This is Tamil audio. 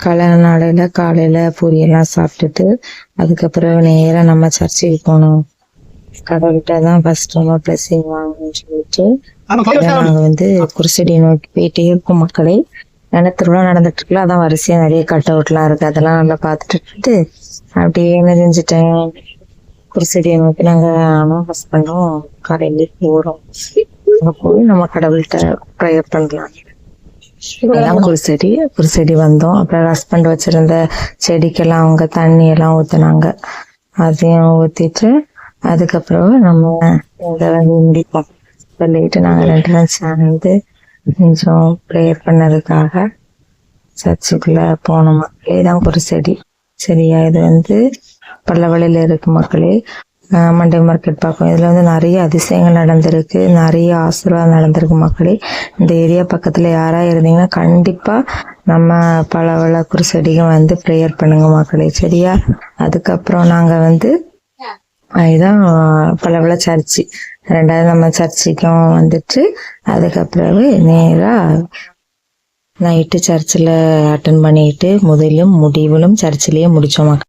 கல்யாண நாளையில காலையில பூரியெல்லாம் சாப்பிட்டுட்டு அதுக்கப்புறம் நேராக நம்ம சர்ச்சுக்கு போனோம். கடவுள்கிட்ட தான் ஃபர்ஸ்ட் நம்ம பிளஸிங் வாங்கணும்னு சொல்லிட்டு நாங்கள் வந்து குருசடி நோக்கி போயிட்டே இருக்கோம் மக்களே. ஏன்னா திருவிழா நடந்துட்டு இருக்குல்ல, அதான் வரிசையா நிறைய கட் அவுட்லாம் இருக்கு, அதெல்லாம் நல்லா பார்த்துட்டு அப்படியே நெறிஞ்சிட்டேன். குருசடியை நோக்கி நாங்கள் ஹஸ்பண்டும் காலையிலே போகிறோம். அங்கே போய் நம்ம கடவுள்கிட்ட ப்ரேயர் பண்ணலாம். எல்லாம் குருசெடி வந்தோம். அப்புறம் ஹஸ்பண்ட் வச்சிருந்த செடிக்கெல்லாம் அவங்க தண்ணி எல்லாம் ஊத்துனாங்க. அதையும் ஊத்திட்டு அதுக்கப்புறம் நம்ம இதை வந்து முடிப்போம் சொல்லிட்டு நாங்கள் 2 பேரும் சேர்ந்து கொஞ்சம் ப்ரேயர் பண்ணதுக்காக சர்ச்சுக்குள்ள போனோம் மக்களே. தான் குருசெடி சரியா, இது வந்து பல்லவழியில இருக்கு மக்களே. மண்டே மார்க்கெட் பார்ப்போம். இதில் வந்து நிறைய அதிசயங்கள் நடந்திருக்கு, நிறைய ஆசீர்வாதம் நடந்திருக்கு மக்களே. இந்த ஏரியா பக்கத்தில் யாராக இருந்தீங்கன்னா கண்டிப்பாக நம்ம பலவள குருசடிக்கு வந்து ப்ரேயர் பண்ணுங்க மக்களே சரியா. அதுக்கப்புறம் நாங்கள் வந்து இதுதான் பலவள சர்ச்சு. 2வது நம்ம சர்ச்சுக்கும் வந்துட்டு அதுக்கப்புறம் நேராக நைட்டு சர்ச்சில் அட்டன் பண்ணிட்டு முதலும் முடிவிலும் சர்ச்சிலேயே முடித்தோம் மக்கள்.